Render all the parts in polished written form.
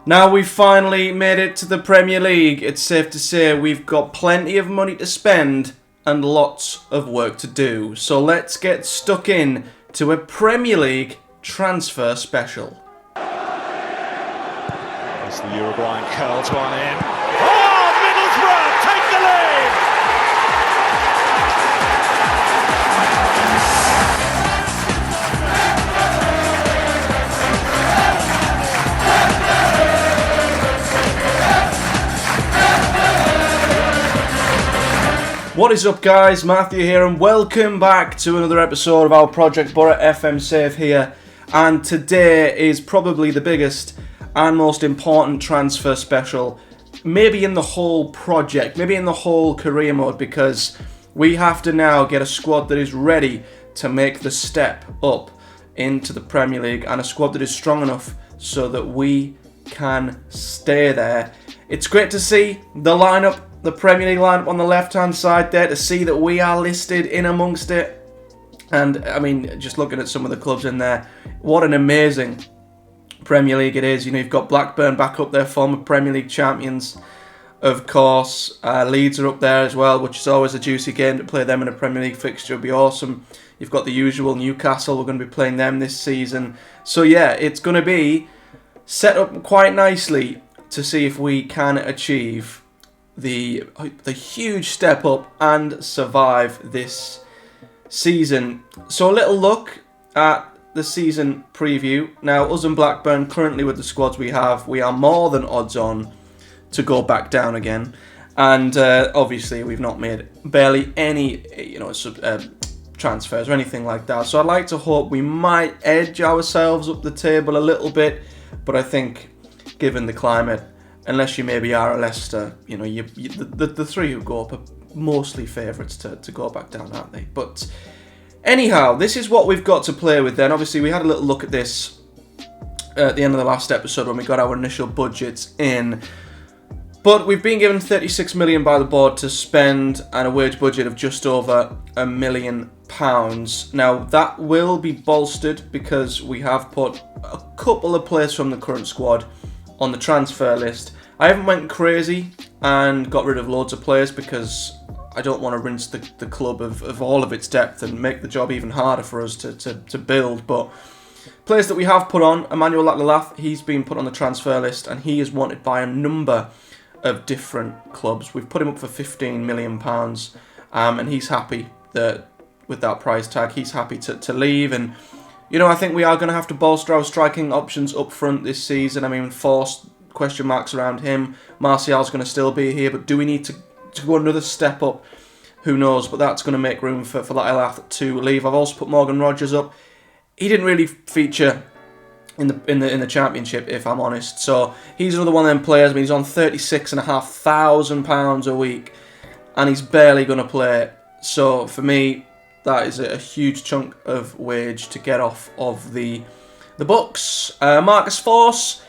Now we've finally made it to the Premier League. It's safe to say we've got plenty of money to spend and lots of work to do. So let's get stuck in to a Premier League transfer special. As the Uruguayan curls one in. Oh, Middlesbrough take the lead! What is up, guys? Matthew here, and welcome back to another episode of our Project Boro FM Save here. And today is probably the biggest and most important transfer special, maybe in the whole project, maybe in the whole career mode, because we have to now get a squad that is ready to make the step up into the Premier League, and a squad that is strong enough so that we can stay there. It's great to see the lineup, the Premier League lineup on the left-hand side there, to see that we are listed in amongst it. And, I mean, just looking at some of the clubs in there, what an amazing Premier League it is. You know, you've got Blackburn back up there, former Premier League champions, of course. Leeds are up there as well, which is always a juicy game to play them in a Premier League fixture. It'll be awesome. You've got the usual Newcastle. We're going to be playing them this season. So, yeah, it's going to be set up quite nicely to see if we can achieve the huge step up and survive this season. So a little look at the season preview. Now, us and Blackburn, currently with the squads we have, we are more than odds on to go back down again. And obviously, we've not made barely any, transfers or anything like that. So I'd like to hope we might edge ourselves up the table a little bit. But I think, given the climate, unless you maybe are a Leicester, the three who go up are mostly favourites to go back down, aren't they? But anyhow, this is what we've got to play with then. Obviously, we had a little look at this at the end of the last episode when we got our initial budgets in. But we've been given 36 million by the board to spend, and a wage budget of just over £1 million. Now, that will be bolstered because we have put a couple of players from the current squad on the transfer list. I haven't went crazy and got rid of loads of players because I don't want to rinse the club of all of its depth and make the job even harder for us to build. But players that we have put on, Emmanuel Laclalath, he's been put on the transfer list and he is wanted by a number of different clubs. We've put him up for £15 million and he's happy with that price tag. He's happy to leave, and I think we are going to have to bolster our striking options up front this season. I mean, forced question marks around him. Martial's going to still be here, but do we need to go another step up? Who knows? But that's going to make room for Laclalath to leave. I've also put Morgan Rogers up. He didn't really feature in the championship, if I'm honest. So he's another one of them players. I mean, he's on £36,500 a week, and he's barely going to play. So for me, that is a huge chunk of wage to get off of the books. Marcus Forss,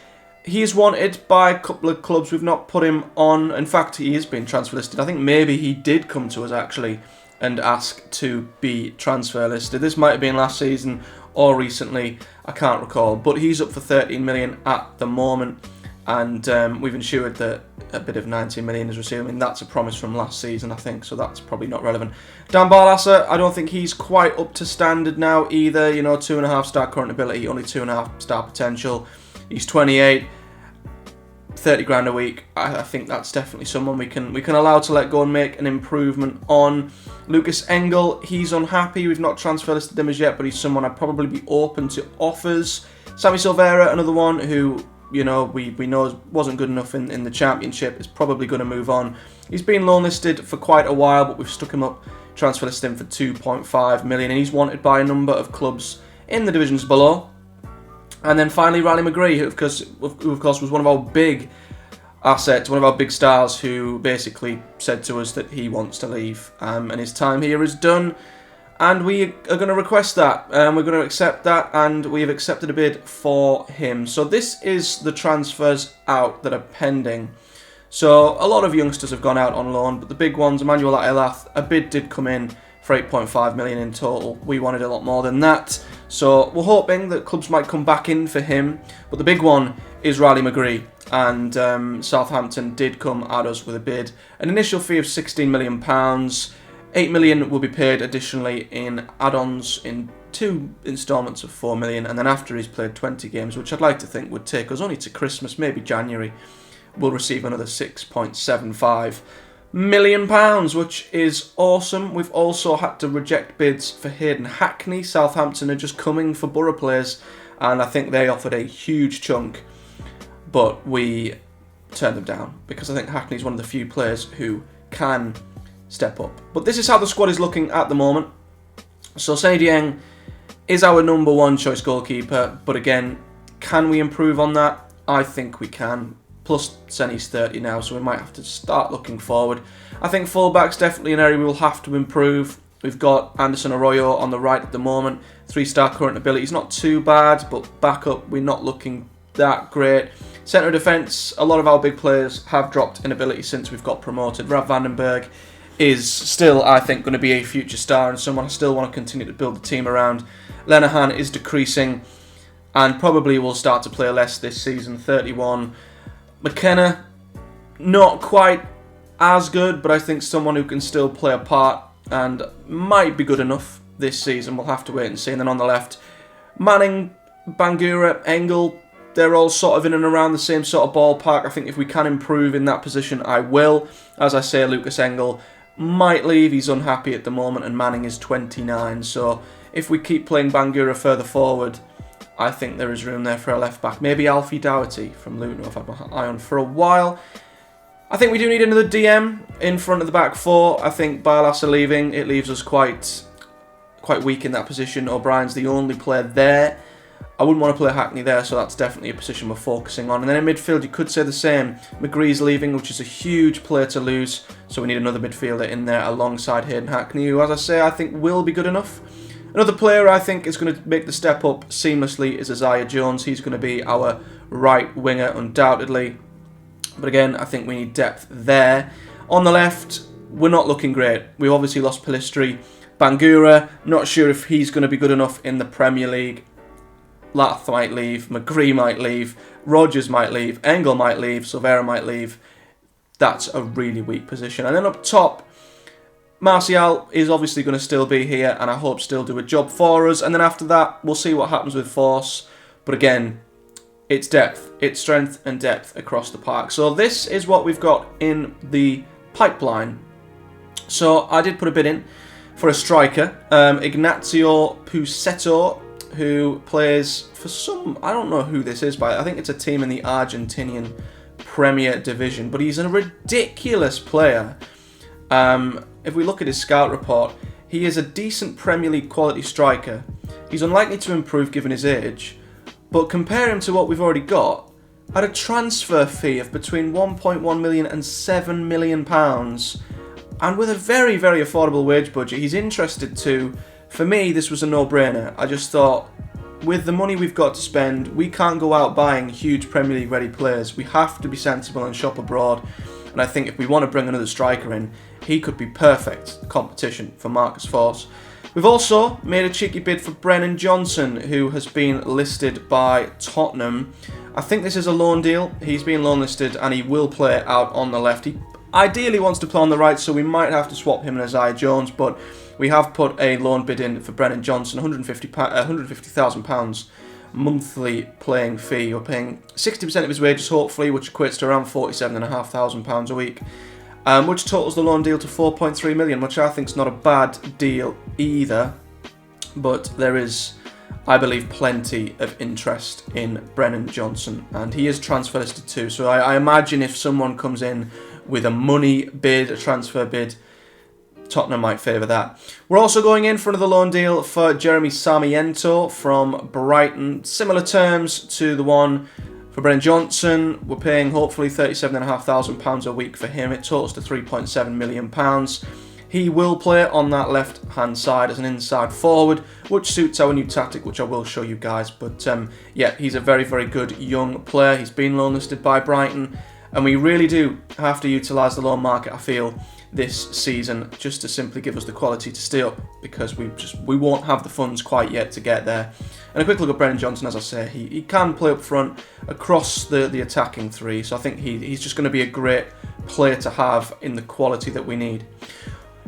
he is wanted by a couple of clubs. We've not put him on. In fact, he is being transfer listed. I think maybe he did come to us actually and ask to be transfer listed. This might have been last season or recently. I can't recall. But he's up for 13 million at the moment. And we've ensured that a bid of 19 million is received. I mean, that's a promise from last season, I think, so that's probably not relevant. Dan Barlaser, I don't think he's quite up to standard now either. 2.5 star current ability, only 2.5 star potential. He's 28, 30 grand a week. I think that's definitely someone we can allow to let go and make an improvement on. Lucas Engel, he's unhappy. We've not transfer listed him as yet, but he's someone I'd probably be open to offers. Sammy Silvera, another one who, we know wasn't good enough in the championship, is probably going to move on. He's been loan listed for quite a while, but we've stuck him up, transfer listed him for 2.5 million, and he's wanted by a number of clubs in the divisions below. And then finally, Riley McGree, who of course was one of our big assets, one of our big stars, who basically said to us that he wants to leave, and his time here is done. And we are going to request that, and we're going to accept that, and we have accepted a bid for him. So this is the transfers out that are pending. So a lot of youngsters have gone out on loan, but the big ones, Emmanuel Laclalath, a bid did come in for 8.5 million in total. We wanted a lot more than that. So we're hoping that clubs might come back in for him. But the big one is Riley McGree. and Southampton did come at us with a bid. An initial fee of £16 million. £8 million will be paid additionally in add-ons in 2 instalments of £4 million, and then after he's played 20 games, which I'd like to think would take us only to Christmas, maybe January, we'll receive another £6.75 million, which is awesome. We've also had to reject bids for Hayden Hackney. Southampton are just coming for Boro players, and I think they offered a huge chunk, but we turned them down because I think Hackney's one of the few players who can step up. But this is how the squad is looking at the moment. So Seny Dieng is our number 1 choice goalkeeper, but again, can we improve on that? I think we can. Plus, Seny's 30 now, so we might have to start looking forward. I think fullback's definitely an area we will have to improve. We've got Anderson Arroyo on the right at the moment. 3-star current ability. He's not too bad, but back up, we're not looking that great. Centre of defence, a lot of our big players have dropped in ability since we've got promoted. Rav Vandenberg is still, I think, going to be a future star and someone I still want to continue to build the team around. Lenihan is decreasing and probably will start to play less this season, 31. McKenna, not quite as good, but I think someone who can still play a part and might be good enough this season. We'll have to wait and see. And then on the left, Manning, Bangura, Engel, they're all sort of in and around the same sort of ballpark. I think if we can improve in that position, I will. As I say, Lucas Engel might leave. He's unhappy at the moment, and Manning is 29. So if we keep playing Bangura further forward, I think there is room there for a left-back. Maybe Alfie Doherty from Luton, I've had my eye on for a while. I think we do need another DM in front of the back 4. I think Barlas are leaving. It leaves us quite weak in that position. O'Brien's the only player there. I wouldn't want to play Hackney there, so that's definitely a position we're focusing on. And then in midfield, you could say the same. McGree's leaving, which is a huge player to lose. So we need another midfielder in there alongside Hayden Hackney, who, as I say, I think will be good enough. Another player I think is going to make the step up seamlessly is Isaiah Jones. He's going to be our right winger, undoubtedly. But again, I think we need depth there. On the left, we're not looking great. We've obviously lost Pellistri. Bangura, not sure if he's going to be good enough in the Premier League. Lath might leave, McGree might leave, Rogers might leave, Engel might leave, Silvera might leave. That's a really weak position. And then up top, Martial is obviously going to still be here and I hope still do a job for us. And then after that, we'll see what happens with Force. But again, it's depth, it's strength and depth across the park. So this is what we've got in the pipeline. So I did put a bid in for a striker, Ignacio Pusetto, who plays for some, I don't know who this is, but I think it's a team in the Argentinian Premier Division. But he's a ridiculous player. If we look at his scout report, he is a decent Premier League quality striker. He's unlikely to improve given his age, but compare him to what we've already got at a transfer fee of between 1.1 million and 7 million pounds, and with a very, very affordable wage budget. He's interested too. For me, this was a no-brainer. I just thought, with the money we've got to spend, we can't go out buying huge Premier League ready players. We have to be sensible and shop abroad. And I think if we want to bring another striker in, he could be perfect competition for Marcus Forss. We've also made a cheeky bid for Brennan Johnson, who has been listed by Tottenham. I think this is a loan deal. He's been loan listed and he will play out on the left. He ideally wants to play on the right, so we might have to swap him and Isaiah Jones, but we have put a loan bid in for Brennan Johnson, £150,000 monthly playing fee. We're paying 60% of his wages, hopefully, which equates to around £47,500 a week, which totals the loan deal to 4.3 million, which I think is not a bad deal either. But there is, I believe, plenty of interest in Brennan Johnson, and he is transfer listed too. So I imagine if someone comes in with a money bid, a transfer bid, Tottenham might favour that. We're also going in for another loan deal for Jeremy Sarmiento from Brighton. Similar terms to the one for Brennan Johnson. We're paying hopefully £37,500 a week for him. It totals to £3.7 million. He will play on that left-hand side as an inside forward, which suits our new tactic, which I will show you guys. But yeah, he's a very, very good young player. He's been loan listed by Brighton. And we really do have to utilise the loan market, I feel, this season, just to simply give us the quality to stay up, because we won't have the funds quite yet to get there. And a quick look at Brennan Johnson, as I say, he can play up front across the attacking three, so I think he's just going to be a great player to have in the quality that we need.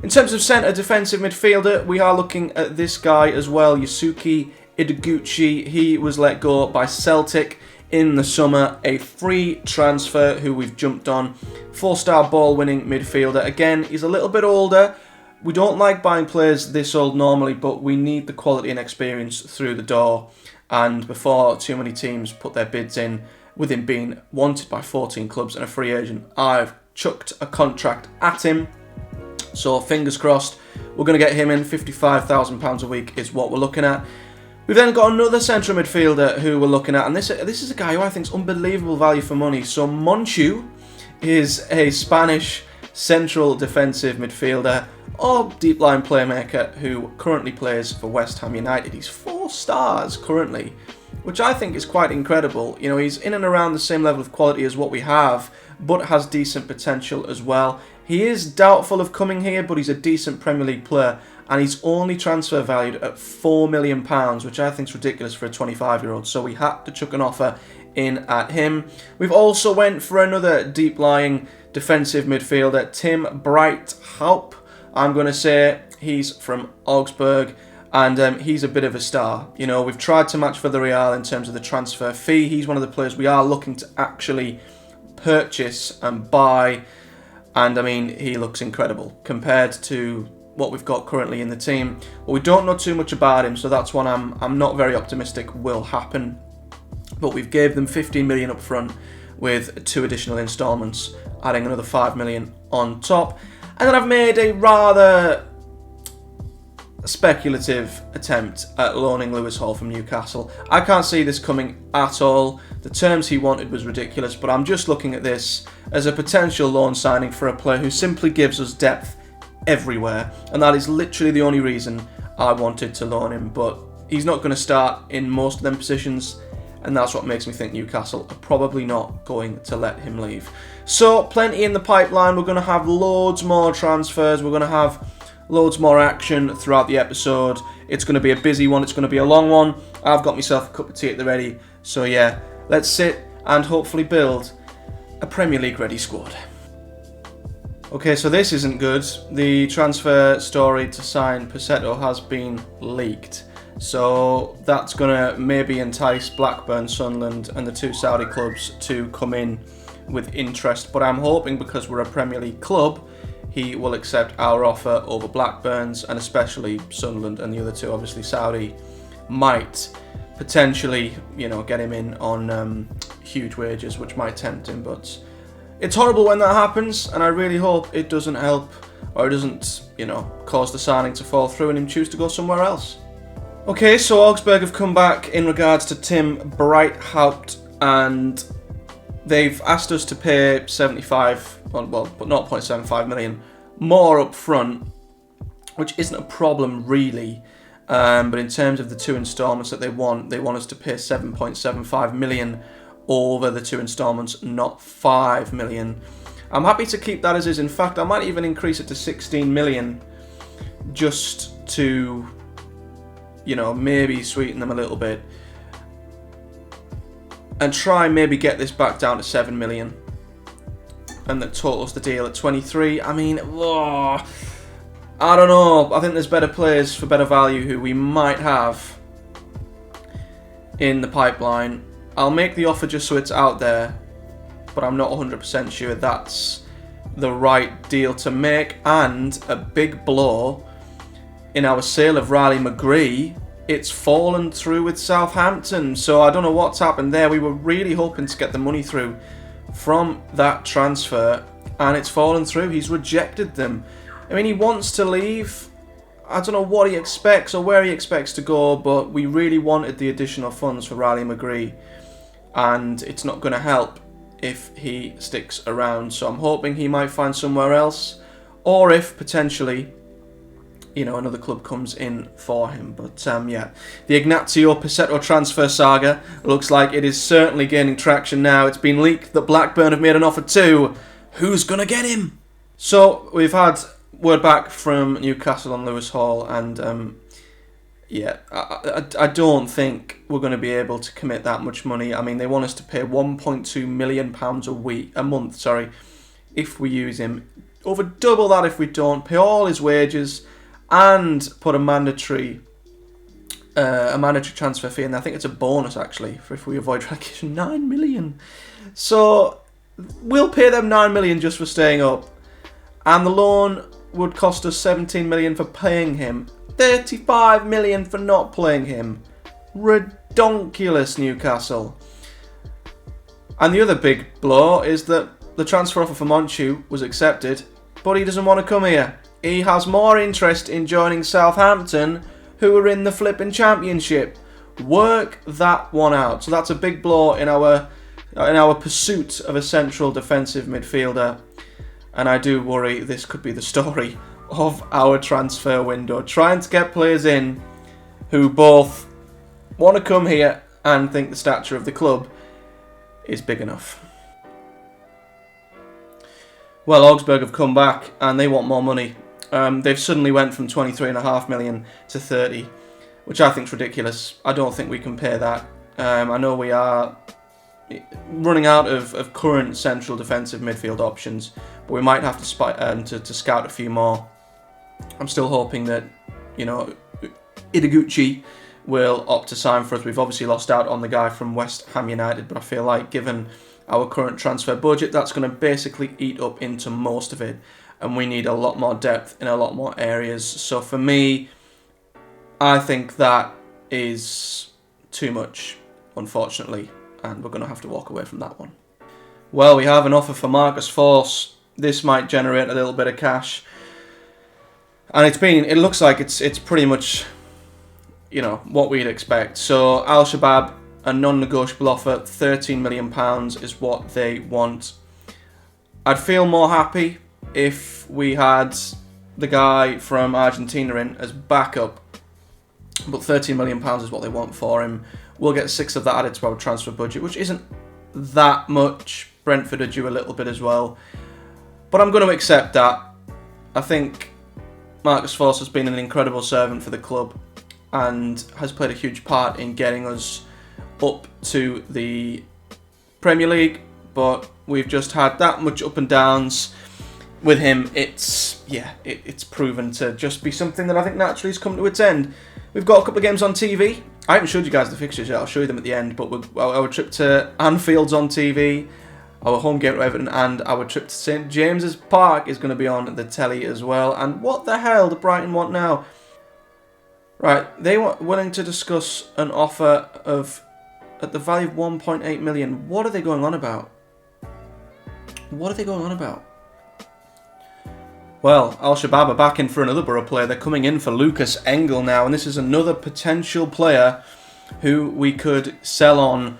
In terms of centre defensive midfielder, we are looking at this guy as well, Yusuke Ideguchi. He was let go by Celtic in the summer, a free transfer who we've jumped on. 4-star ball-winning midfielder. Again, he's a little bit older. We don't like buying players this old normally, but we need the quality and experience through the door. And before too many teams put their bids in, with him being wanted by 14 clubs and a free agent, I've chucked a contract at him. So fingers crossed, we're going to get him in. £55,000 a week is what we're looking at. We've then got another central midfielder who we're looking at, and this is a guy who I think is unbelievable value for money. So Monchu is a Spanish central defensive midfielder or deep line playmaker who currently plays for West Ham United. He's 4 stars currently, which I think is quite incredible. You know, he's in and around the same level of quality as what we have, but has decent potential as well. He is doubtful of coming here, but he's a decent Premier League player, and he's only transfer valued at £4 million, which I think is ridiculous for a 25-year-old. So we had to chuck an offer in at him. We've also went for another deep-lying defensive midfielder, Tim Brighthaupt. I'm going to say he's from Augsburg, and he's a bit of a star. You know, we've tried to match Villarreal in terms of the transfer fee. He's one of the players we are looking to actually purchase and buy, and I mean, he looks incredible compared to what we've got currently in the team. But we don't know too much about him, so that's one I'm not very optimistic will happen. But we've gave them 15 million up front with 2 additional instalments, adding another 5 million on top. And then I've made a rather speculative attempt at loaning Lewis Hall from Newcastle. I can't see this coming at all. The terms he wanted was ridiculous, but I'm just looking at this as a potential loan signing for a player who simply gives us depth everywhere, and that is literally the only reason I wanted to loan him. But he's not going to start in most of them positions, and that's what makes me think Newcastle are probably not going to let him leave. So plenty in the pipeline. We're going to have loads more transfers. We're going to have loads more action throughout the episode. It's going to be a busy one. It's going to be a long one. I've got myself a cup of tea at the ready. So yeah, let's sit and hopefully build a Premier League ready squad. Okay, so this isn't good. The transfer story to sign Passetto has been leaked. So that's going to maybe entice Blackburn, Sunderland and the 2 Saudi clubs to come in with interest. But I'm hoping, because we're a Premier League club, he will accept our offer over Blackburn's, and especially Sunderland and the other 2. Obviously Saudi might potentially, you know, get him in on huge wages, which might tempt him. But it's horrible when that happens, and I really hope it doesn't help, or it doesn't, you know, cause the signing to fall through and him choose to go somewhere else. Okay, so Augsburg have come back in regards to Tim Brighthaupt, and they've asked us to pay 0.75 million more up front, which isn't a problem really. But in terms of the 2 instalments that they want us to pay 7.75 million over the 2 instalments, not 5 million. I'm happy to keep that as is. In fact, I might even increase it to 16 million just to, you know, maybe sweeten them a little bit and try and maybe get this back down to 7 million, and that totals the deal at 23. I mean, I don't know. I think there's better players for better value who we might have in the pipeline. I'll make the offer just so it's out there, but I'm not 100% sure that's the right deal to make. And a big blow in our sale of Riley McGree, it's fallen through with Southampton. So I don't know what's happened there. We were really hoping to get the money through from that transfer, and it's fallen through. He's rejected them. I mean, he wants to leave. I don't know what he expects or where he expects to go, but we really wanted the additional funds for Riley McGree, and it's not going to help if he sticks around. So I'm hoping he might find somewhere else, or if potentially another club comes in for him. But the Ignacio Picetto transfer saga looks like it is certainly gaining traction now. It's been leaked that Blackburn have made an offer too. Who's going to get him? So we've had word back from Newcastle on Lewis Hall, and I don't think we're going to be able to commit that much money. I mean, they want us to pay £1.2 million a month, if we use him. Over double that if we don't. Pay all his wages and put a mandatory transfer fee, and I think it's a bonus actually for if we avoid relegation. 9 million. So we'll pay them 9 million just for staying up, and the loan would cost us 17 million for paying him, 35 million for not playing him. Redonkulous, Newcastle. And the other big blow is that the transfer offer for Monchu was accepted, but he doesn't want to come here. He has more interest in joining Southampton, who are in the flipping Championship. Work that one out. So that's a big blow in our pursuit of a central defensive midfielder. And I do worry this could be the story of our transfer window. Trying to get players in who both want to come here and think the stature of the club is big enough. Well, Augsburg have come back and they want more money. They've suddenly went from 23.5 million to 30, which I think is ridiculous. I don't think we can pay that. I know we are running out of current central defensive midfield options, but we might have to scout a few more. I'm still hoping that, Ideguchi will opt to sign for us. We've obviously lost out on the guy from West Ham United, but I feel like given our current transfer budget, that's going to basically eat up into most of it, and we need a lot more depth in a lot more areas. So for me, I think that is too much, unfortunately, and we're going to have to walk away from that one. Well, we have an offer for Marcus Forss. This might generate a little bit of cash, and it looks like it's pretty much what we'd expect. So Al Shabab, a non-negotiable offer, £13 million is what they want. I'd feel more happy if we had the guy from Argentina in as backup, but £13 million is what they want for him. We'll get 6 of that added to our transfer budget, which isn't that much. Brentford are due a little bit as well, but I'm going to accept that. I think Marcus Forss has been an incredible servant for the club and has played a huge part in getting us up to the Premier League, but we've just had that much up and downs with him. It's proven to just be something that I think naturally has come to its end. We've got a couple of games on TV. I haven't showed you guys the fixtures yet. I'll show you them at the end, but our trip to Anfield's on TV, our home game to Everton, and our trip to St James's Park is going to be on the telly as well. And what the hell do Brighton want now? Right, they were willing to discuss an offer at the value of 1.8 million. What are they going on about? Well, Al Shabab are back in for another Boro player. They're coming in for Lucas Engel now, and this is another potential player who we could sell on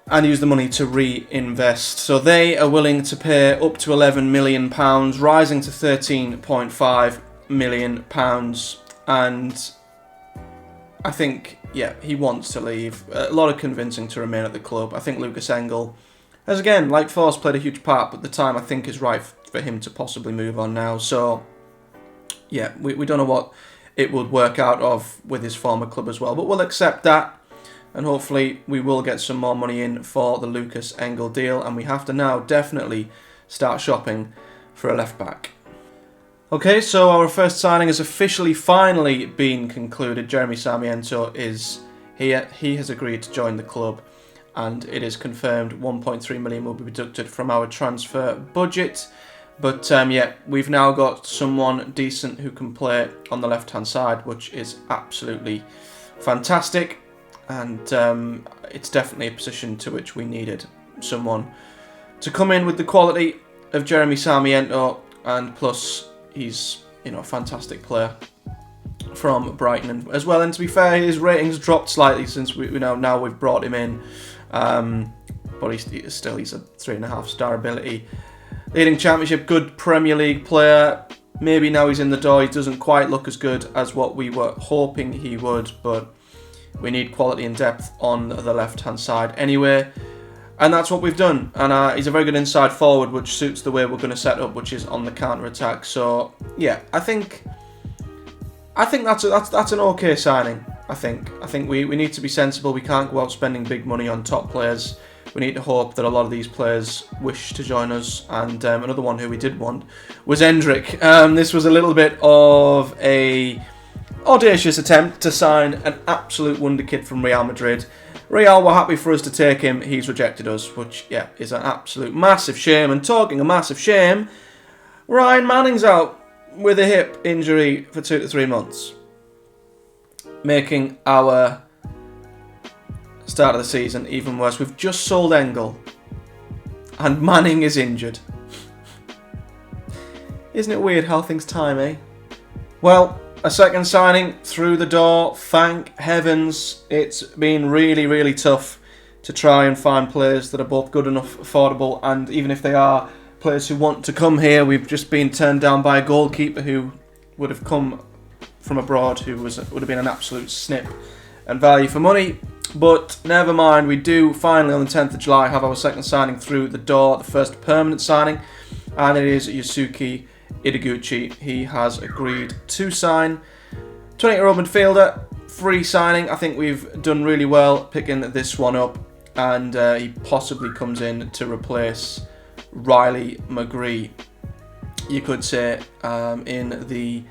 and use the money to reinvest. So they are willing to pay up to £11 million, rising to £13.5 million. And I think, he wants to leave. A lot of convincing to remain at the club. I think Lucas Engel has, again, like Forss, played a huge part, but the time I think is right for him to possibly move on now. So, we don't know what it would work out of with his former club as well, but we'll accept that. And hopefully we will get some more money in for the Lucas Engel deal. And we have to now definitely start shopping for a left back. Okay, so our first signing has finally been concluded. Jeremy Sarmiento is here. He has agreed to join the club. And it is confirmed 1.3 million will be deducted from our transfer budget. But we've now got someone decent who can play on the left-hand side, which is absolutely fantastic. And it's definitely a position to which we needed someone to come in with the quality of Jeremy Sarmiento, and plus he's a fantastic player from Brighton as well. And to be fair, his ratings dropped slightly since now we've brought him in, but he's a 3.5 star ability. Leading Championship, good Premier League player. Maybe now he's in the door, he doesn't quite look as good as what we were hoping he would, but we need quality and depth on the left-hand side anyway. And that's what we've done. And he's a very good inside forward, which suits the way we're going to set up, which is on the counter-attack. So, yeah, I think that's an okay signing. I think we need to be sensible. We can't go out spending big money on top players. We need to hope that a lot of these players wish to join us. And another one who we did want was Endrick. This was a little bit of a audacious attempt to sign an absolute wonder kid from Real Madrid. Real were happy for us to take him. He's rejected us, which, yeah, is an absolute massive shame. And talking a massive shame, Ryan Manning's out with a hip injury for 2 to 3 months, making our start of the season even worse. We've just sold Engel, and Manning is injured. Isn't it weird how things time, eh? Well, a second signing through the door. Thank heavens. It's been really, really tough to try and find players that are both good enough, affordable, and even if they are players who want to come here, we've just been turned down by a goalkeeper who would have come from abroad, who would have been an absolute snip and value for money. But never mind, we do finally on the 10th of July have our second signing through the door, the first permanent signing, and it is Yusuke Ideguchi. He has agreed to sign. 20-year-old midfielder, free signing. I think we've done really well picking this one up, and he possibly comes in to replace Riley McGree, you could say, in the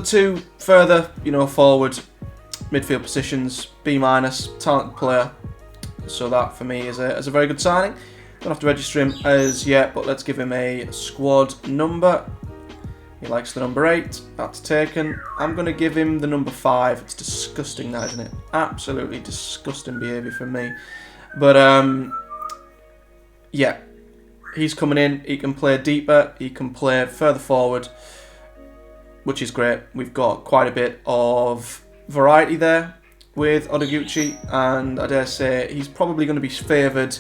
two further, forward midfield positions. B-, talented player. So that for me is a very good signing. Don't have to register him as yet, but let's give him a squad number. He likes the number 8. That's taken. I'm going to give him the number 5. It's disgusting, that, isn't it? Absolutely disgusting behaviour from me. But yeah, he's coming in. He can play deeper. He can play further forward, which is great. We've got quite a bit of variety there with Odeguchi, and I dare say he's probably going to be favoured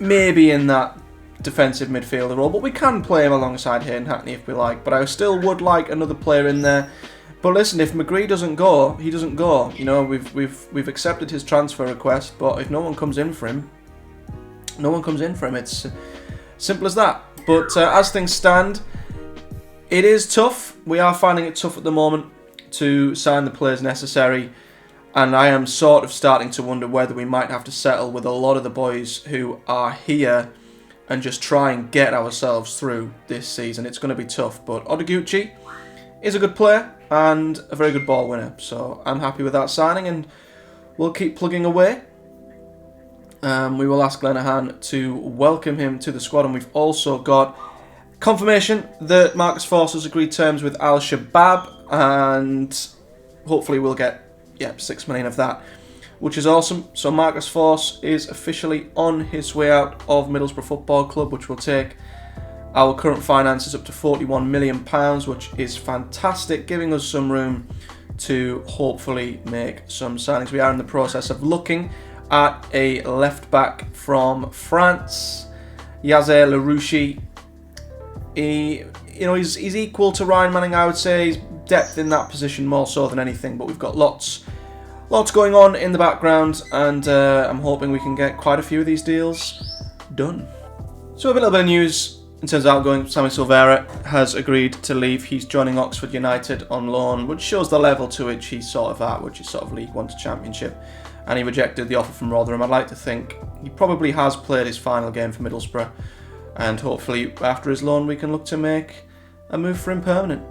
maybe in that defensive midfielder role, but we can play him alongside Hayden Hackney if we like. But I still would like another player in there. But listen, if McGree doesn't go, he doesn't go. We've accepted his transfer request, but if no one comes in for him, no one comes in for him. It's simple as that. But as things stand, it is tough. We are finding it tough at the moment to sign the players necessary, and I am sort of starting to wonder whether we might have to settle with a lot of the boys who are here and just try and get ourselves through this season. It's going to be tough, but Odeguchi is a good player and a very good ball winner, so I'm happy with that signing, and we'll keep plugging away. We will ask Lenihan to welcome him to the squad, and we've also got confirmation that Marcus Forss has agreed terms with Al Shabab, and hopefully we'll get 6 million of that, which is awesome. So Marcus Forss is officially on his way out of Middlesbrough Football Club, which will take our current finances up to £41 million, which is fantastic, giving us some room to hopefully make some signings. We are in the process of looking at a left back from France, Yazer Larouchi. He's equal to Ryan Manning, I would say. He's depth in that position more so than anything, but we've got lots going on in the background, and I'm hoping we can get quite a few of these deals done. So a little bit of news in terms of outgoing. Sammy Silvera has agreed to leave. He's joining Oxford United on loan, which shows the level to which he's sort of at, which is sort of League One to Championship, and he rejected the offer from Rotherham. I'd like to think he probably has played his final game for Middlesbrough, and hopefully after his loan we can look to make a move for him permanent.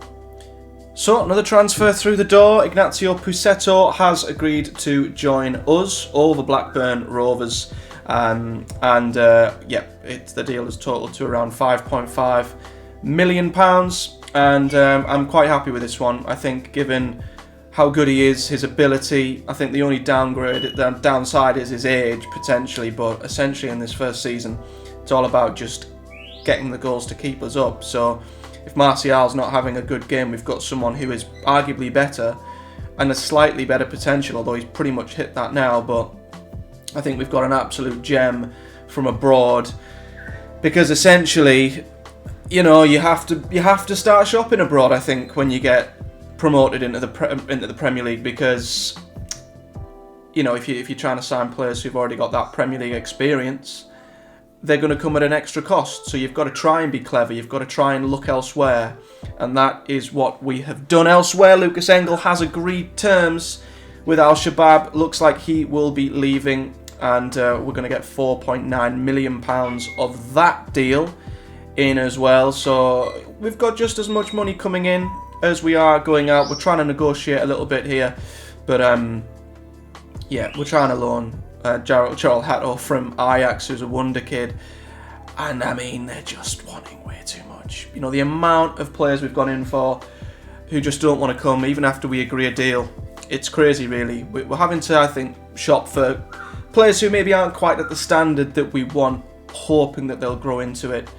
So, another transfer through the door. Ignacio Pusetto has agreed to join us over Blackburn Rovers. The deal is totaled to around £5.5 million. And I'm quite happy with this one. I think given how good he is, his ability, I think the only downside is his age, potentially. But essentially in this first season, it's all about just getting the goals to keep us up. So, if Martial's not having a good game, we've got someone who is arguably better and a slightly better potential, although he's pretty much hit that now. But I think we've got an absolute gem from abroad, because essentially you know, you have to start shopping abroad, I think, when you get promoted into the Premier League, because, you know, if you're trying to sign players who've already got that Premier League experience, they're going to come at an extra cost. So you've got to try and be clever. You've got to try and look elsewhere, and that is what we have done elsewhere. Lucas Engel has agreed terms with Al Shabab. Looks like he will be leaving, and we're going to get £4.9 million of that deal in as well. So we've got just as much money coming in as we are going out. We're trying to negotiate a little bit here, but yeah, we're trying to loan Charles Hato from Ajax, who's a wonder kid, and I mean, they're just wanting way too much. You know, the amount of players we've gone in for who just don't want to come even after we agree a deal, it's crazy really. We're having to, I think, shop for players who maybe aren't quite at the standard that we want, hoping that they'll grow into it.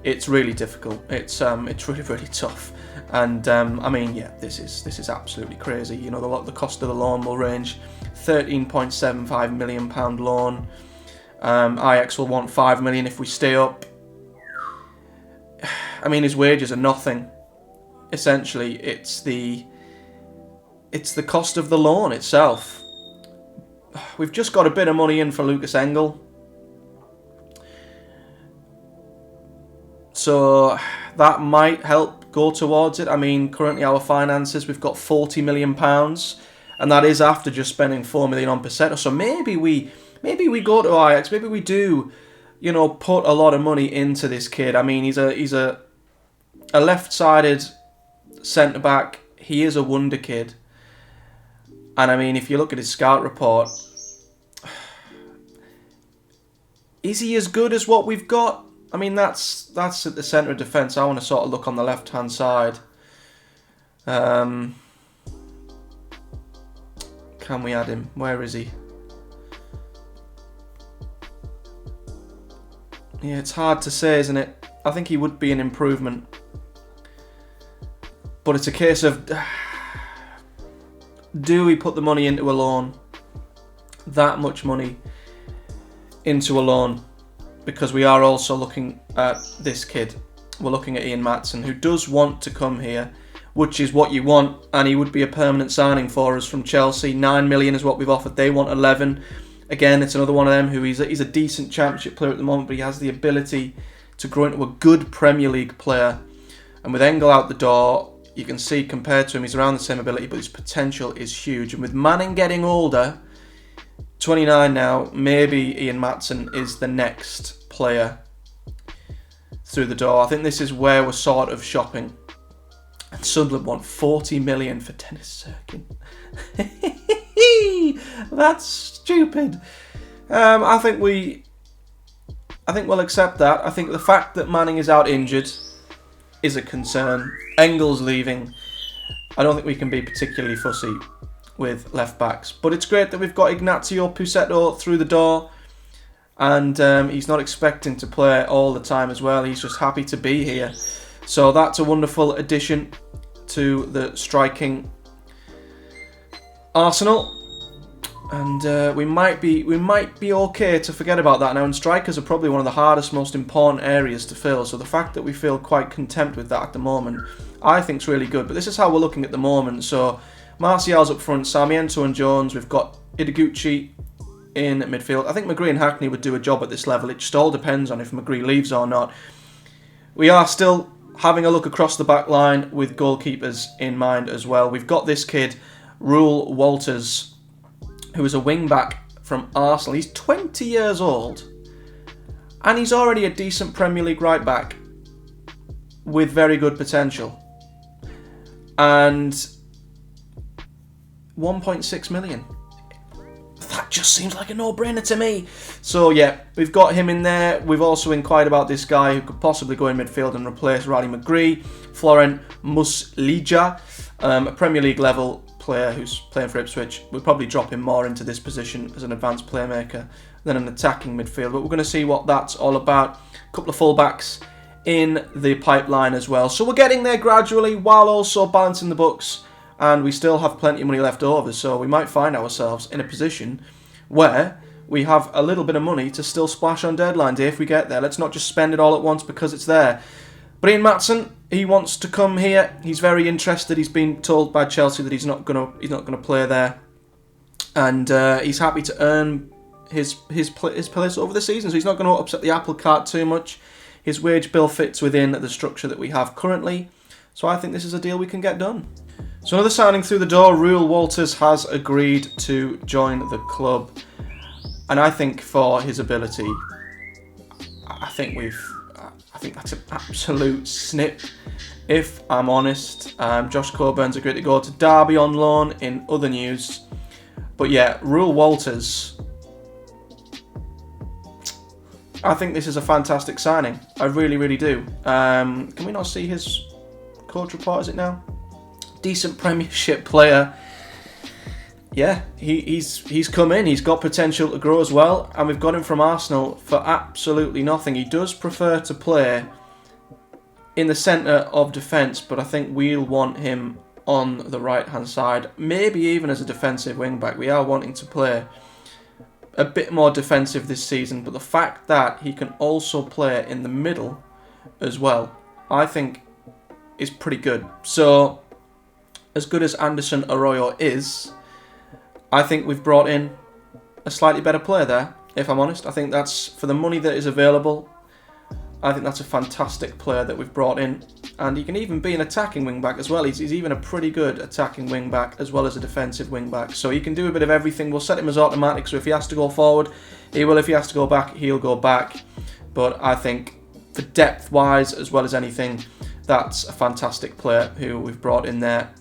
It's really difficult. It's really tough, and I mean, yeah, this is absolutely crazy. You know, the cost of the loan will range £13.75 million loan. Ajax will want £5 million if we stay up. I mean, his wages are nothing. Essentially, it's the cost of the loan itself. We've just got a bit of money in for Lucas Engel, so that might help go towards it. I mean, currently our finances, we've got £40 million. And that is after just spending £4 million on Passetto. So maybe we go to Ajax. Maybe we do, you know, put a lot of money into this kid. I mean, he's a left-sided centre back. He is a wonder kid. And I mean, if you look at his scout report, is he as good as what we've got? I mean, that's at the centre of defence. I want to sort of look on the left-hand side. Can we add him? Where is he? Yeah, it's hard to say, isn't it? I think he would be an improvement. But it's a case of, do we put the money into a loan? That much money into a loan? Because we are also looking at this kid. We're looking at Ian Maatsen, who does want to come here, which is what you want, and he would be a permanent signing for us from Chelsea. 9 million is what we've offered. They want 11. Again, it's another one of them who he's a decent Championship player at the moment, but he has the ability to grow into a good Premier League player. And with Engel out the door, you can see compared to him, he's around the same ability, but his potential is huge. And with Manning getting older, 29 now, maybe Ian Maatsen is the next player through the door. I think this is where we're sort of shopping. And Sunderland want 40 million for Dennis Serkin. That's stupid. I think we'll accept that. I think the fact that Manning is out injured is a concern. Engel's leaving. I don't think we can be particularly fussy with left backs. But it's great that we've got Ignacio Pusetto through the door. And he's not expecting to play all the time as well. He's just happy to be here. So that's a wonderful addition to the striking arsenal. And we might be okay to forget about that now. And strikers are probably one of the hardest, most important areas to fill. So the fact that we feel quite content with that at the moment, I think is really good. But this is how we're looking at the moment. So Martial's up front, Sarmiento and Jones. We've got Ideguchi in midfield. I think McGree and Hackney would do a job at this level. It just all depends on if McGree leaves or not. We are still having a look across the back line with goalkeepers in mind as well. We've got this kid, Rule Walters, who is a wing-back from Arsenal. He's 20 years old, and he's already a decent Premier League right-back with very good potential. And 1.6 million. That just seems like a no-brainer to me. So yeah, we've got him in there. We've also inquired about this guy who could possibly go in midfield and replace Riley McGree, Florent Muslija, a Premier League level player who's playing for Ipswich. We'll probably drop him more into this position as an advanced playmaker than an attacking midfield. But we're going to see what that's all about. A couple of fullbacks in the pipeline as well. So we're getting there gradually while also balancing the books. And we still have plenty of money left over, so we might find ourselves in a position where we have a little bit of money to still splash on deadline day if we get there. Let's not just spend it all at once because it's there. But Ian Maatsen, he wants to come here. He's very interested. He's been told by Chelsea that he's not gonna play there, and he's happy to earn his place over the season. So he's not going to upset the apple cart too much. His wage bill fits within the structure that we have currently. So I think this is a deal we can get done. So another signing through the door. Reuel Walters has agreed to join the club, and I think for his ability, I think that's an absolute snip. If I'm honest, Josh Coburn's agreed to go to Derby on loan. In other news, but yeah, Reuel Walters, I think this is a fantastic signing. I really, really do. Can we not see his coach report? Is it now? Decent Premiership player. Yeah, he's come in. He's got potential to grow as well, and we've got him from Arsenal for absolutely nothing. He does prefer to play in the centre of defence, but I think we'll want him on the right-hand side, maybe even as a defensive wing-back. We are wanting to play a bit more defensive this season, but the fact that he can also play in the middle as well, I think is pretty good. So, as good as Anderson Arroyo is, I think we've brought in a slightly better player there, if I'm honest. I think that's, for the money that is available, I think that's a fantastic player that we've brought in. And he can even be an attacking wing-back as well. He's even a pretty good attacking wing-back as well as a defensive wing-back. So he can do a bit of everything. We'll set him as automatic, so if he has to go forward, he will. If he has to go back, he'll go back. But I think for depth-wise, as well as anything, that's a fantastic player who we've brought in there.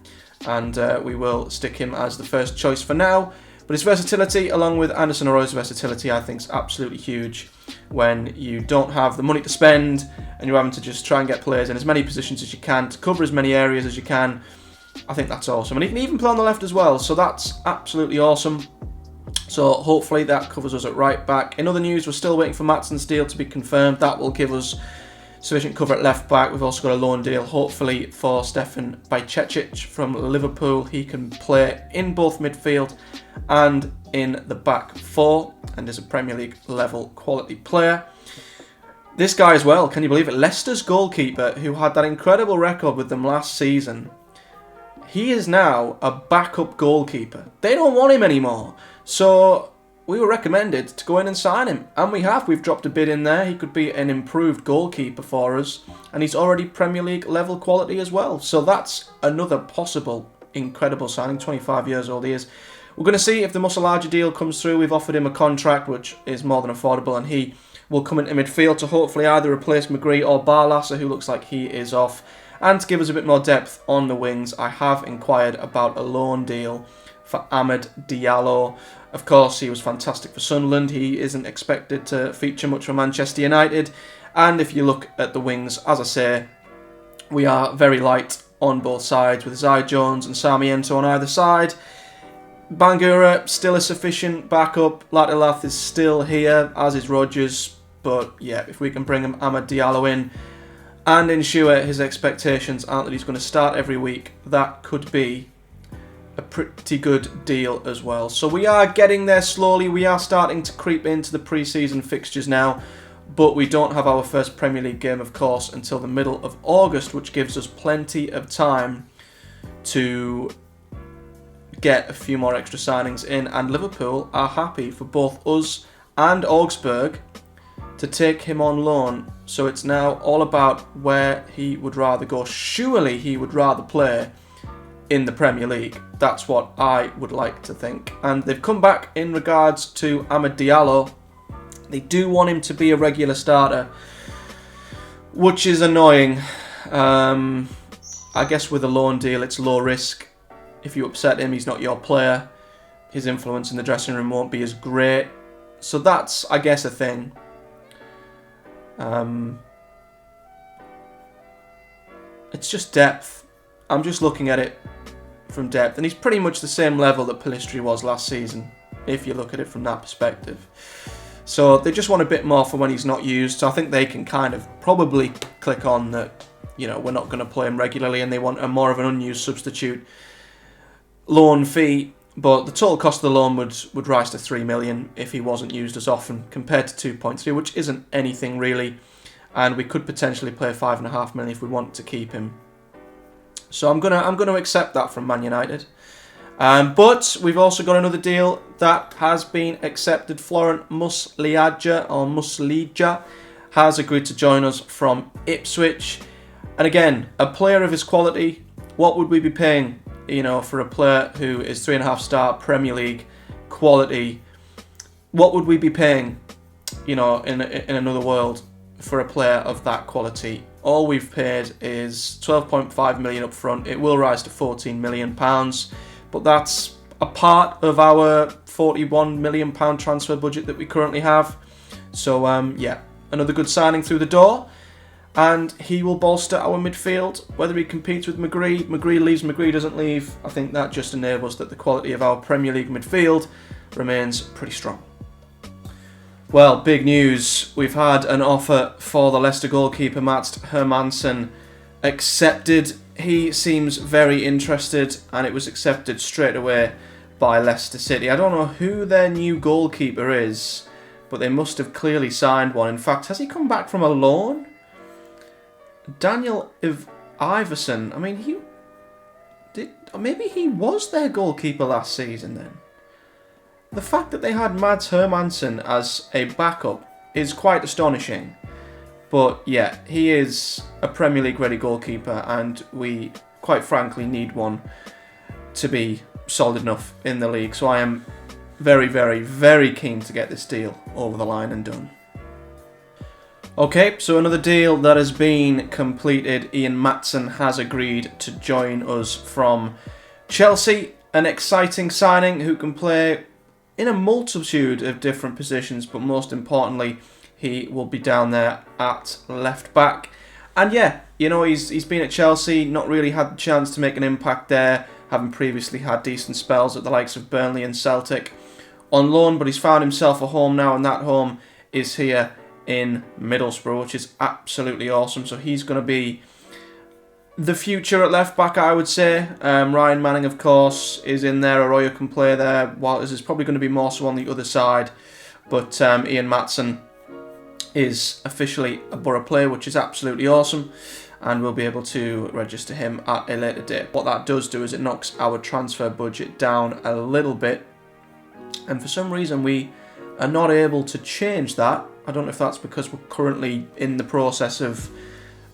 And we will stick him as the first choice for now. But his versatility, along with Anderson Arroyo's versatility, I think is absolutely huge when you don't have the money to spend and you're having to just try and get players in as many positions as you can to cover as many areas as you can. I think that's awesome. And he can even play on the left as well, so that's absolutely awesome. So hopefully that covers us at right back. In other news, we're still waiting for Maatsen's deal to be confirmed. That will give us sufficient cover at left back. We've also got a loan deal, hopefully, for Stefan Bajcetic from Liverpool. He can play in both midfield and in the back four, and is a Premier League level quality player. This guy as well, can you believe it? Leicester's goalkeeper, who had that incredible record with them last season, he is now a backup goalkeeper. They don't want him anymore. So we were recommended to go in and sign him, and we have. We've dropped a bid in there. He could be an improved goalkeeper for us, and he's already Premier League level quality as well. So that's another possible incredible signing. 25 years old he is. We're going to see if the Musolaja deal comes through. We've offered him a contract which is more than affordable, and he will come into midfield to hopefully either replace McGree or Barlasser, who looks like he is off, and to give us a bit more depth on the wings. I have inquired about a loan deal for Amad Diallo. Of course, he was fantastic for Sunderland. He isn't expected to feature much for Manchester United. And if you look at the wings, as I say, we are very light on both sides, with Zai Jones and Sarmiento on either side. Bangura, still a sufficient backup. Latelath is still here, as is Rodgers. But yeah, if we can bring him Amad Diallo in and ensure his expectations aren't that he's going to start every week, that could be a pretty good deal as well. So we are getting there slowly. We are starting to creep into the pre-season fixtures now, but we don't have our first Premier League game, of course, until the middle of August, which gives us plenty of time to get a few more extra signings in, and Liverpool are happy for both us and Augsburg to take him on loan. So it's now all about where he would rather go. Surely he would rather play in the Premier League. That's what I would like to think. And they've come back in regards to Amad Diallo. They do want him to be a regular starter, which is annoying. I guess with a loan deal, it's low risk. If you upset him, he's not your player. His influence in the dressing room won't be as great. So that's, I guess, a thing. It's just depth. I'm just looking at it from depth, and he's pretty much the same level that Pellistri was last season, if you look at it from that perspective. So they just want a bit more for when he's not used. So I think they can kind of probably click on that, you know, we're not going to play him regularly, and they want a more of an unused substitute loan fee. But the total cost of the loan would rise to 3 million if he wasn't used as often, compared to 2.3, which isn't anything really. and we could potentially pay 5.5 million if we want to keep him. So I'm gonna accept that from Man United. But we've also got another deal that has been accepted. Florent Muslija has agreed to join us from Ipswich. And again, a player of his quality, what would we be paying, for a player who is 3.5-star Premier League quality? What would we be paying, in another world for a player of that quality? All we've paid is 12.5 million up front. It will rise to 14 million pounds, but that's a part of our 41 million pound transfer budget that we currently have. So another good signing through the door, and he will bolster our midfield. Whether he competes with McGree leaves, McGree doesn't leave, I think that just enables that the quality of our Premier League midfield remains pretty strong. Well, big news. We've had an offer for the Leicester goalkeeper Mats Hermansson accepted. He seems very interested, and it was accepted straight away by Leicester City. I don't know who their new goalkeeper is, but they must have clearly signed one. In fact, has he come back from a loan? Daniel Iverson. I mean, maybe he was their goalkeeper last season then. The fact that they had Mads Hermansson as a backup is quite astonishing. But yeah, he is a Premier League ready goalkeeper, and we quite frankly need one to be solid enough in the league. So I am very, very, very keen to get this deal over the line and done. Okay, so another deal that has been completed. Ian Maatsen has agreed to join us from Chelsea. An exciting signing who can play in a multitude of different positions, but most importantly, he will be down there at left back. And yeah, he's been at Chelsea, not really had the chance to make an impact there, having previously had decent spells at the likes of Burnley and Celtic on loan, but he's found himself a home now, and that home is here in Middlesbrough, which is absolutely awesome. So he's going to be the future at left back, I would say. Ryan Manning, of course, is in there. Arroyo can play there. Walters is probably going to be more so on the other side. But Ian Maatsen is officially a Boro player, which is absolutely awesome. And we'll be able to register him at a later date. What that does do is it knocks our transfer budget down a little bit. And for some reason, we are not able to change that. I don't know if that's because we're currently in the process of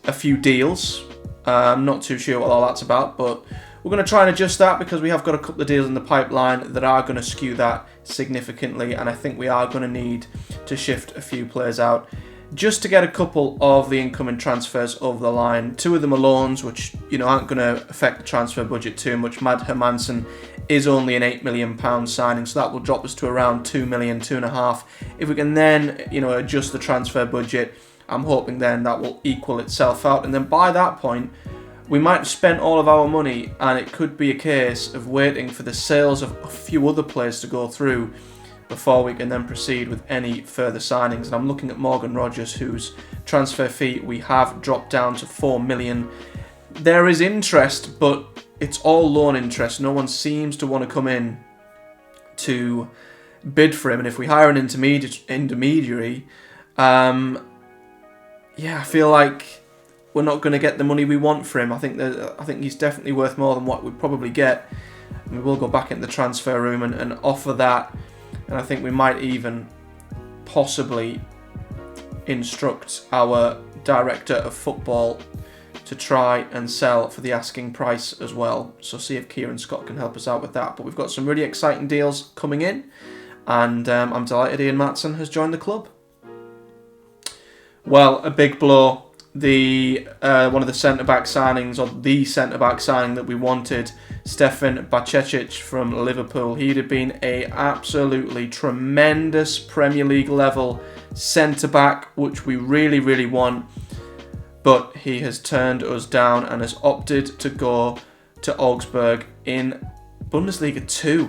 a few deals. I'm not too sure what all that's about, but we're going to try and adjust that because we have got a couple of deals in the pipeline that are going to skew that significantly, and I think we are going to need to shift a few players out just to get a couple of the incoming transfers over the line. Two of them are loans, which aren't going to affect the transfer budget too much. Mads Hermansson is only an £8 million signing, so that will drop us to around 2 million, 2.5. If we can then adjust the transfer budget, I'm hoping then that will equal itself out, and then by that point we might have spent all of our money, and it could be a case of waiting for the sales of a few other players to go through before we can then proceed with any further signings. And I'm looking at Morgan Rogers, whose transfer fee we have dropped down to 4 million. There is interest, but it's all loan interest. No one seems to want to come in to bid for him, and if we hire an intermediary, I feel like we're not going to get the money we want for him. I think he's definitely worth more than what we'd probably get. We will go back into the transfer room and offer that, and I think we might even possibly instruct our director of football to try and sell for the asking price as well. So see if Kieran Scott can help us out with that. But we've got some really exciting deals coming in, and I'm delighted Ian Maatsen has joined the club. Well, a big blow. One of the centre-back signings, or the centre-back signing that we wanted, Stefan Bacecic from Liverpool. He'd have been a absolutely tremendous Premier League level centre-back, which we really, really want. But he has turned us down and has opted to go to Augsburg in Bundesliga 2,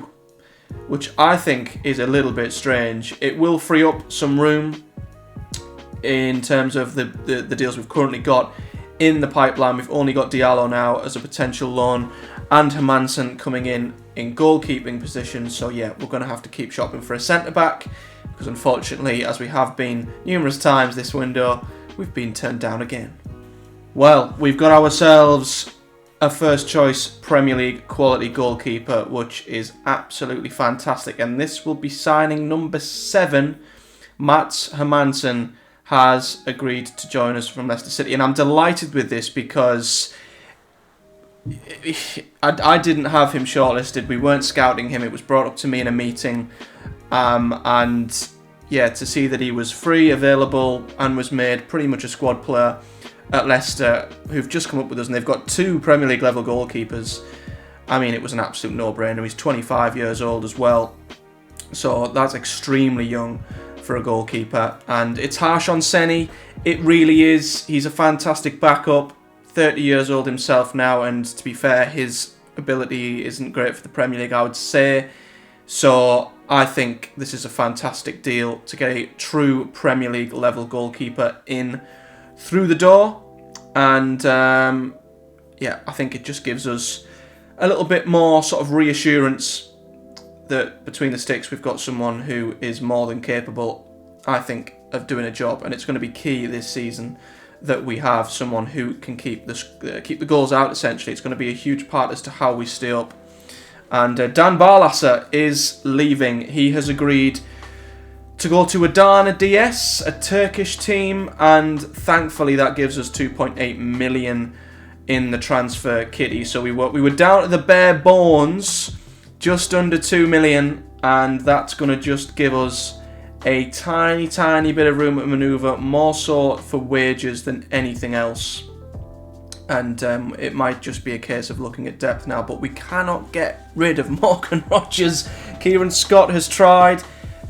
which I think is a little bit strange. It will free up some room in terms of the deals we've currently got in the pipeline. We've only got Diallo now as a potential loan, and Hermansson coming in goalkeeping position. So yeah, we're going to have to keep shopping for a centre-back, because unfortunately, as we have been numerous times this window, we've been turned down again. Well, we've got ourselves a first choice Premier League quality goalkeeper, which is absolutely fantastic. And this will be signing number 7. Mats Hermansen has agreed to join us from Leicester City. And I'm delighted with this because I didn't have him shortlisted. We weren't scouting him. It was brought up to me in a meeting. And yeah, to see that he was free, available, and was made pretty much a squad player at Leicester, who've just come up with us, and they've got 2 Premier League level goalkeepers. I mean, it was an absolute no-brainer. He's 25 years old as well, so that's extremely young for a goalkeeper. And it's harsh on Senny. It really is. He's a fantastic backup. 30 years old himself now, and to be fair, his ability isn't great for the Premier League, I would say. So I think this is a fantastic deal to get a true Premier League level goalkeeper in through the door. And yeah, I think it just gives us a little bit more sort of reassurance that between the sticks we've got someone who is more than capable, I think, of doing a job. And it's going to be key this season that we have someone who can keep the goals out, essentially. It's going to be a huge part as to how we stay up. And Dan Barlasser is leaving. He has agreed to go to Adana DS, a Turkish team, and thankfully that gives us 2.8 million in the transfer kitty. So we were down to the bare bones, just under 2 million, and that's going to just give us a tiny bit of room to manoeuvre, more so for wages than anything else. And it might just be a case of looking at depth now, but we cannot get rid of Morgan Rogers. Kieran Scott has tried.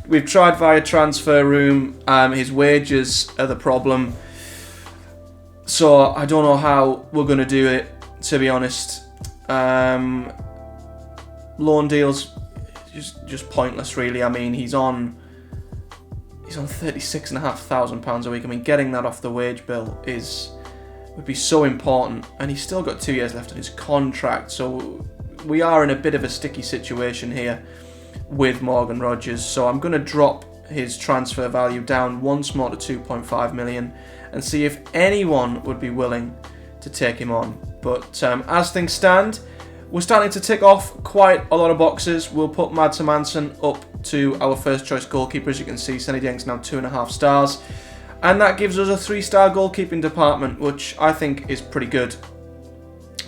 We've tried via transfer room. His wages are the problem. So I don't know how we're going to do it, to be honest. Loan deals, just pointless, really. I mean, he's on £36,500 a week. I mean, getting that off the wage bill would be so important, and he's still got 2 years left on his contract. So we are in a bit of a sticky situation here with Morgan Rogers. So I'm going to drop his transfer value down once more to 2.5 million and see if anyone would be willing to take him on. But as things stand, we're starting to tick off quite a lot of boxes. We'll put Mads Hermansen up to our first choice goalkeeper. As you can see, Senny Dieng's now 2.5 stars. And that gives us a 3-star goalkeeping department, which I think is pretty good.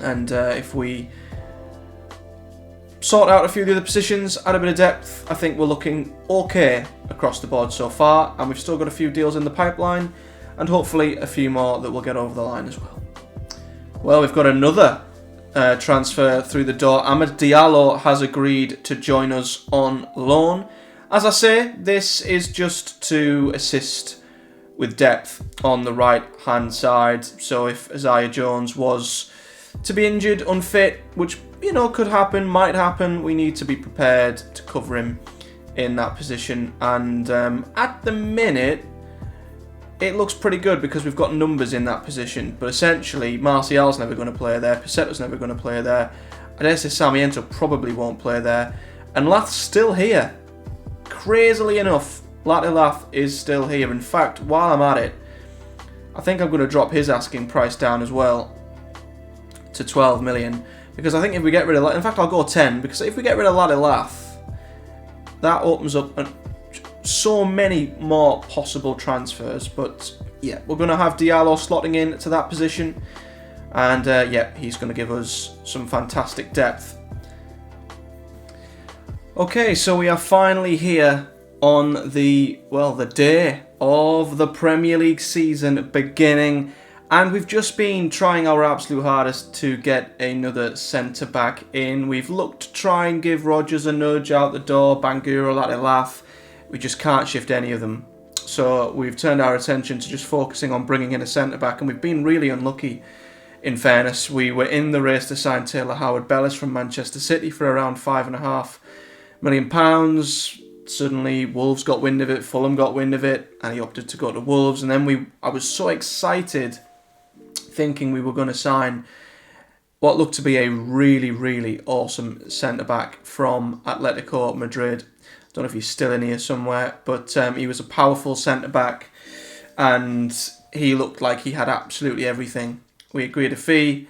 And if we sort out a few of the other positions, add a bit of depth, I think we're looking okay across the board so far. And we've still got a few deals in the pipeline, and hopefully a few more that will get over the line as well. Well, we've got another transfer through the door. Amad Diallo has agreed to join us on loan. As I say, this is just to assist with depth on the right hand side. So if Isaiah Jones was to be injured, unfit, which could happen, might happen, we need to be prepared to cover him in that position. And at the minute it looks pretty good because we've got numbers in that position, but essentially Martial's never going to play there, Piseto's never going to play there, I dare say Sarmiento probably won't play there, and Lath's still here. Crazily enough, Latte Lath is still here. In fact, while I'm at it, I think I'm going to drop his asking price down as well to 12 million, because I think if we get rid of, in fact I'll go 10, because if we get rid of Latte Lath, that opens up so many more possible transfers. But yeah, we're going to have Diallo slotting in to that position, and yeah, he's going to give us some fantastic depth. Okay, so we are finally here on the day of the Premier League season beginning, and we've just been trying our absolute hardest to get another centre-back in. We've looked to try and give Rodgers a nudge out the door, Bangura, Latte Lath. We just can't shift any of them. So we've turned our attention to just focusing on bringing in a centre-back, and we've been really unlucky, in fairness. We were in the race to sign Taylor Howard-Bellis from Manchester City for around £5.5 million. Suddenly Wolves got wind of it, Fulham got wind of it, and he opted to go to Wolves. And then I was so excited, thinking we were going to sign what looked to be a really, really awesome centre-back from Atletico Madrid. Don't know if he's still in here somewhere, but he was a powerful centre-back, and he looked like he had absolutely everything. We agreed a fee,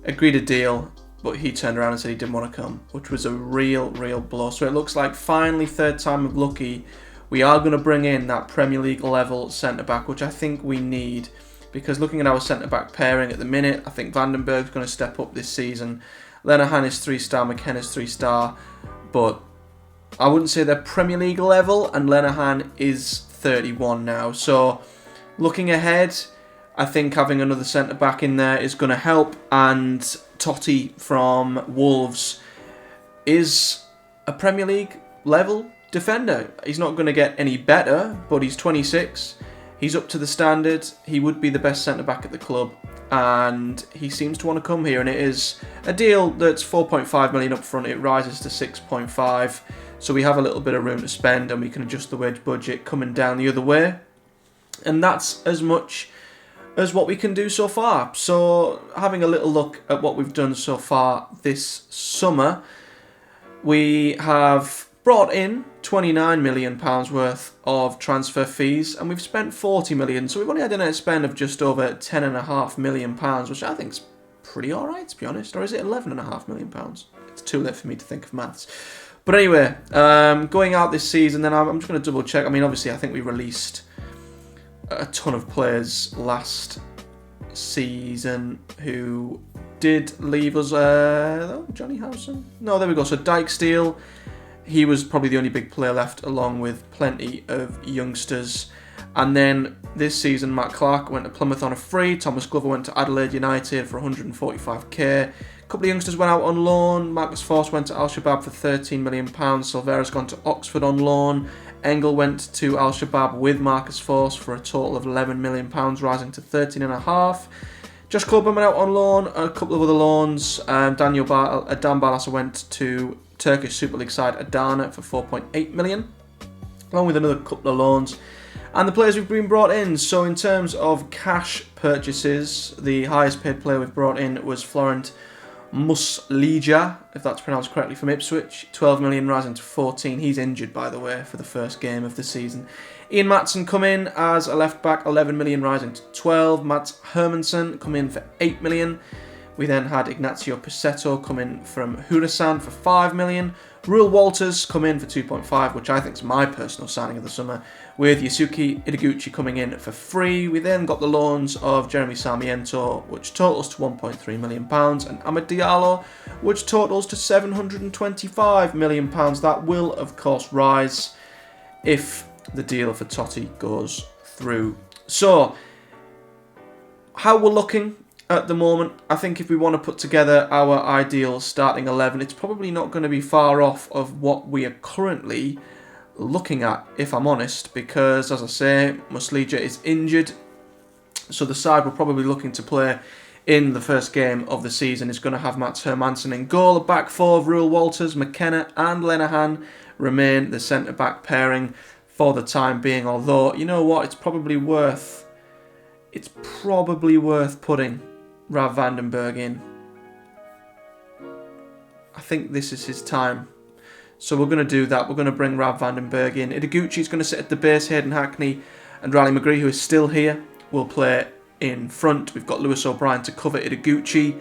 agreed a deal, but he turned around and said he didn't want to come, which was a real blow. So it looks like finally, third time of lucky, we are going to bring in that Premier League level centre-back, which I think we need. Because looking at our centre-back pairing at the minute, I think Vandenberg's going to step up this season. Lenihan is 3-star, McKenna's 3-star, but I wouldn't say they're Premier League level, and Lenihan is 31 now. So looking ahead, I think having another centre-back in there is going to help, and Totti from Wolves is a Premier League level defender. He's not going to get any better, but he's 26. He's up to the standard. He would be the best centre-back at the club, and he seems to want to come here, and it is a deal that's 4.5 million up front. It rises to 6.5, so we have a little bit of room to spend, and we can adjust the wage budget coming down the other way, and that's as much as what we can do so far. So having a little look at what we've done so far this summer, we have brought in £29 million worth of transfer fees, and we've spent £40 million, so we've only had a net spend of just over £10.5 million, which I think is pretty alright, to be honest. Or is it £11.5 million? It's too late for me to think of maths. But anyway, going out this season, then I'm just going to double check. I mean, obviously, I think we released a ton of players last season who did leave us. Johnny Howson? No, there we go. So Dijksteel, he was probably the only big player left, along with plenty of youngsters. And then this season, Matt Clark went to Plymouth on a free. Thomas Glover went to Adelaide United for 145k. A couple of youngsters went out on loan. Marcus Forss went to Al Shabab for £13 million. Silvera's gone to Oxford on loan. Engel went to Al Shabab with Marcus Forss for a total of £11 million, rising to 13.5. Josh Coburn went out on loan. A couple of other loans. Dan Barlaser went to Turkish Super League side Adana for 4.8 million, along with another couple of loans. And the players we've been brought in. So in terms of cash purchases, the highest paid player we've brought in was Florent Muslija, if that's pronounced correctly, from Ipswich. 12 million rising to 14. He's injured, by the way, for the first game of the season. Ian Matson come in as a left back, 11 million rising to 12. Mats Hermansson come in for 8 million. We then had Ignacio Pusetto come in from Hurasan for 5 million. Ruel Walters come in for 2.5, which I think is my personal signing of the summer, with Yasuki Ideguchi coming in for free. We then got the loans of Jeremy Sarmiento, which totals to £1.3 million, and Amad Diallo, which totals to £725 million. That will, of course, rise if the deal for Totti goes through. So, how we're looking at the moment, I think if we want to put together our ideal starting 11, it's probably not going to be far off of what we are currently looking at, if I'm honest, because, as I say, Muslija is injured, so the side we're probably looking to play in the first game of the season is going to have Mats Hermansson in goal. The back four of Ruel Walters, McKenna and Lenihan remain the centre-back pairing for the time being, although, you know what, it's probably worth putting Rav Vandenberg in. I think this is his time. So we're going to do that. We're going to bring Rav Vandenberg in. Ideguchi's going to sit at the base. Hayden Hackney and Riley McGree, who is still here, will play in front. We've got Lewis O'Brien to cover Ideguchi.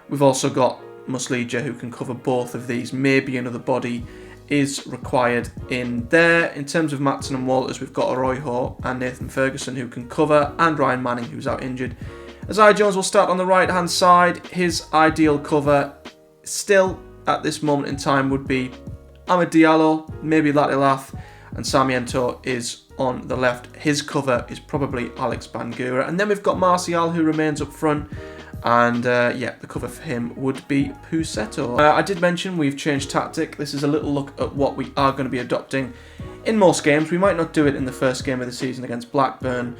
We've also got Muslija, who can cover both of these. Maybe another body is required in there. In terms of Matson and Walters, we've got Arroyo and Nathan Ferguson, who can cover, and Ryan Manning, who's out injured. Isaiah Jones will start on the right-hand side. His ideal cover, still at this moment in time, would be Amad Diallo, maybe Latilath, and Sarmiento is on the left. His cover is probably Alex Bangura. And then we've got Martial, who remains up front. And the cover for him would be Pusetto. I did mention we've changed tactic. This is a little look at what we are going to be adopting in most games. We might not do it in the first game of the season against Blackburn,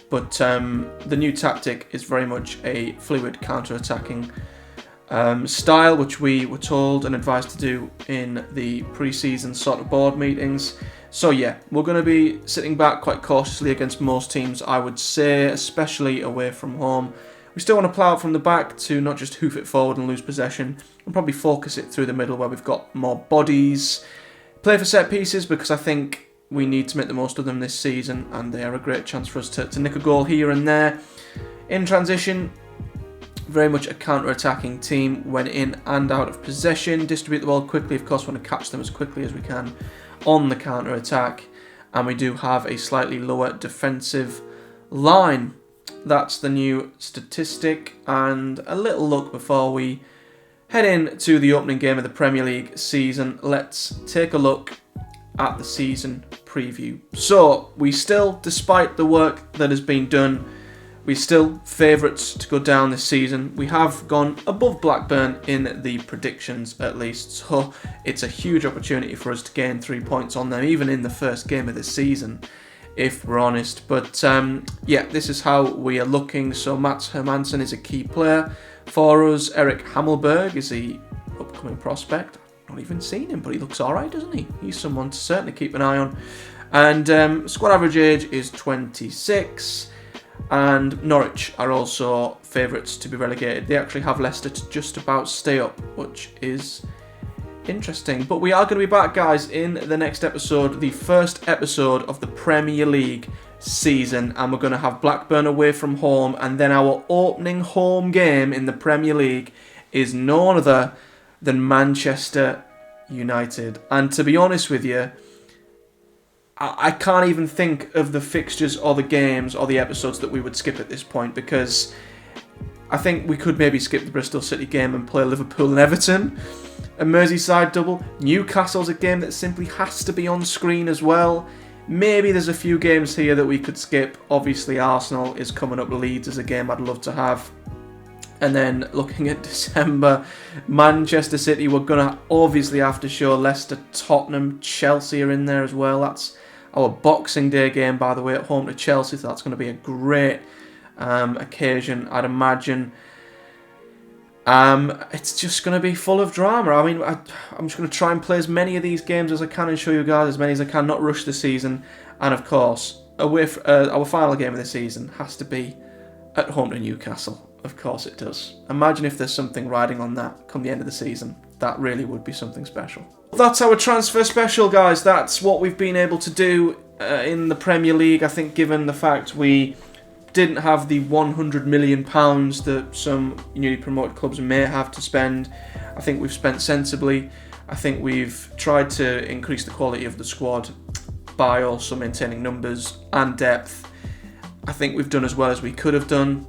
but the new tactic is very much a fluid counter-attacking style, which we were told and advised to do in the pre-season sort of board meetings. So yeah, we're going to be sitting back quite cautiously against most teams, I would say, especially away from home. We still want to plough it from the back to not just hoof it forward and lose possession, and probably focus it through the middle where we've got more bodies. Play for set pieces, because I think we need to make the most of them this season, and they are a great chance for us to nick a goal here and there. In transition, very much a counter-attacking team when in and out of possession. Distribute the ball quickly, of course, want to catch them as quickly as we can on the counter-attack. And we do have a slightly lower defensive line. That's the new statistic. And a little look before we head into the opening game of the Premier League season. Let's take a look at the season preview. So, we still, despite the work that has been done, we're still favourites to go down this season. We have gone above Blackburn in the predictions at least, so it's a huge opportunity for us to gain 3 points on them, even in the first game of the season, if we're honest. But yeah, this is how we are looking. So Mats Hermansson is a key player for us. Eric Hammelberg is the upcoming prospect. I've not even seen him, but he looks alright, doesn't he? He's someone to certainly keep an eye on. And squad average age is 26. And Norwich are also favourites to be relegated. They actually have Leicester to just about stay up, which is interesting. But we are going to be back, guys, in the next episode, the first episode of the Premier League season. And we're going to have Blackburn away from home. And then our opening home game in the Premier League is none other than Manchester United. And to be honest with you, I can't even think of the fixtures or the games or the episodes that we would skip at this point, because I think we could maybe skip the Bristol City game and play Liverpool and Everton. A Merseyside double. Newcastle's a game that simply has to be on screen as well. Maybe there's a few games here that we could skip. Obviously Arsenal is coming up. Leeds is a game I'd love to have. And then looking at December, Manchester City, we're going to obviously have to show. Leicester, Tottenham, Chelsea are in there as well. That's our Boxing Day game, by the way, at home to Chelsea. So that's going to be a great occasion, I'd imagine. It's just going to be full of drama. I mean, I'm just going to try and play as many of these games as I can and show you guys as many as I can, not rush the season. And of course, our final game of the season has to be at home to Newcastle. Of course it does. Imagine if there's something riding on that come the end of the season. That really would be something special. That's our transfer special, guys. That's what we've been able to do in the Premier League. I think given the fact we didn't have the £100 million that some newly promoted clubs may have to spend, I think we've spent sensibly. I think we've tried to increase the quality of the squad by also maintaining numbers and depth. I think we've done as well as we could have done.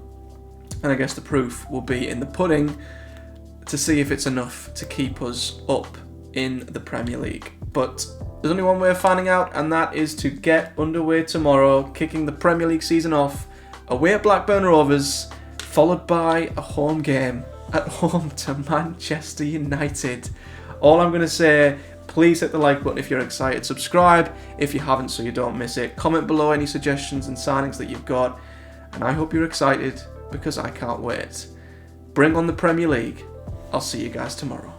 And I guess the proof will be in the pudding to see if it's enough to keep us up in the Premier League. But there's only one way of finding out, and that is to get underway tomorrow, kicking the Premier League season off away at Blackburn Rovers, followed by a home game at home to Manchester United. All I'm going to say, please hit the like button if you're excited. Subscribe if you haven't so you don't miss it. Comment below any suggestions and signings that you've got. And I hope you're excited, because I can't wait. Bring on the Premier League. I'll see you guys tomorrow.